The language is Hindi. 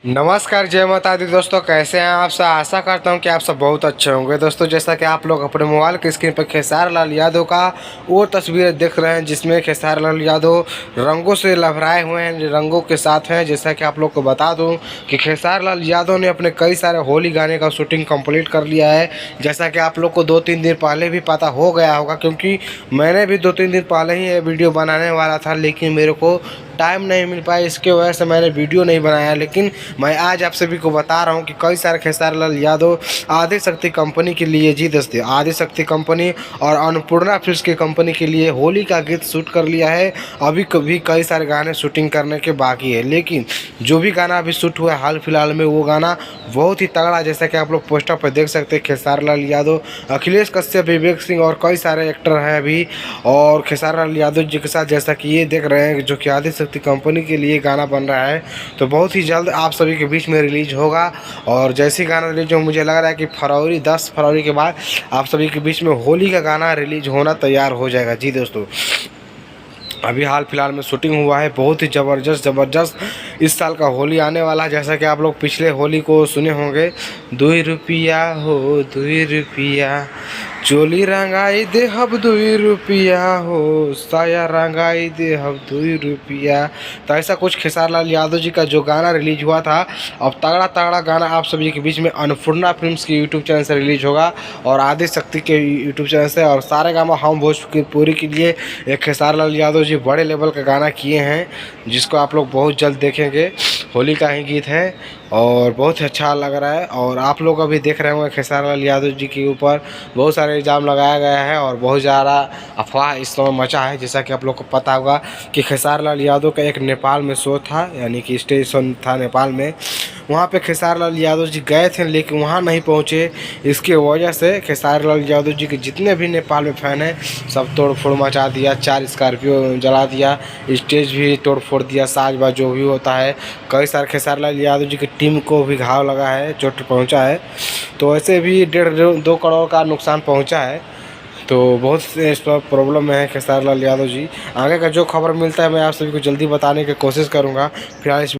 नमस्कार, जय माता दी दोस्तों। कैसे हैं आप सब? आशा करता हूं कि आप सब बहुत अच्छे होंगे। दोस्तों, जैसा कि आप लोग अपने मोबाइल की स्क्रीन पर खेसारी लाल यादव का वो तस्वीर देख रहे हैं जिसमें खेसारी लाल यादव रंगों से लहराए हुए हैं, रंगों के साथ हैं। जैसा कि आप लोग को बता दूं कि खेसारी लाल यादव ने अपने कई सारे होली गाने का शूटिंग कंप्लीट कर लिया है। जैसा कि आप लोग को 2-3 दिन पहले भी पता हो गया होगा, क्योंकि मैंने भी 2-3 दिन पहले ही ये वीडियो बनाने वाला था, लेकिन मेरे को टाइम नहीं मिल पाया। इसके वजह से मैंने वीडियो नहीं बनाया। लेकिन मैं आज आप सभी को बता रहा हूं कि कई सारे खेसारी लाल यादव आदिशक्ति कंपनी के लिए, जी दोस्तों, आदिशक्ति कंपनी और अन्नपूर्णा फिल्म्स की कंपनी के लिए होली का गीत शूट कर लिया है। अभी कभी कई सारे गाने शूटिंग करने के बाकी है, लेकिन जो भी गाना अभी शूट हुआ है हाल फिलहाल में, वो गाना बहुत ही तगड़ा। जैसा कि आप लोग पोस्टर पर देख सकते हैं, खेसारी लाल यादव, अखिलेश कश्यप, विवेक सिंह और कई सारे एक्टर हैं अभी और खेसारी लाल यादव जी के साथ। जैसा कि ये देख रहे हैं जो कि आदिशक्ति कंपनी के लिए गाना बन रहा है, तो बहुत ही जल्द आप सभी के बीच में रिलीज होगा। और जैसे गाना रिलीज हो, मुझे लग रहा है कि 10 फरवरी के बाद आप सभी के बीच में होली का गाना रिलीज होना तैयार हो जाएगा। जी दोस्तों, अभी हाल फिलहाल में शूटिंग हुआ है, बहुत ही ज़बरदस्त इस साल का होली आने वाला है। जैसा कि आप लोग पिछले होली को सुने होंगे, 2 रुपया हो 2 रुपया, चोली रंगाई दे हब 2 रुपया हो, साया रंगाई दे हब 2 रुपया। तो ऐसा कुछ खेसारी लाल यादव जी का जो गाना रिलीज हुआ था, अब तगड़ा गाना आप सभी के बीच में अन्नपूर्णा फिल्म्स के यूट्यूब चैनल से रिलीज होगा और आदिशक्ति के यूट्यूब चैनल से। और सारेगामा हम भोजपुरी के लिए एक खेसारी लाल यादव जी बड़े लेवल का गाना किए हैं, जिसको आप लोग बहुत जल्द देखेंगे। होली का ही गीत है और बहुत ही अच्छा लग रहा है। और आप लोग अभी देख रहे होंगे खेसारी लाल यादव जी के ऊपर बहुत सारे इल्ज़ाम लगाया गया है और बहुत ज़्यादा अफवाह इस समय मचा है। जैसा कि आप लोग को पता होगा कि खेसारी लाल यादव का एक नेपाल में शो था, यानी कि स्टेज शो था नेपाल में। वहाँ पे खेसारी लाल यादव जी गए थे, लेकिन वहाँ नहीं पहुँचे। इसके वजह से खेसारी लाल यादव जी के जितने भी नेपाल में फ़ैन हैं, सब तोड़ फोड़ मचा दिया। 4 स्कॉर्पियो जला दिया, स्टेज भी तोड़ फोड़ दिया, साज बाज जो भी होता है। कई सारे खेसारी लाल यादव जी की टीम को भी घाव लगा है, चोट पहुंचा है। तो ऐसे भी 1.5-2 करोड़ का नुकसान पहुंचा है। तो बहुत से इस पर प्रॉब्लम में है खेसारी लाल यादव जी। आगे का जो खबर मिलता है मैं आप सभी को जल्दी बताने की कोशिश करूंगा। फिलहाल इस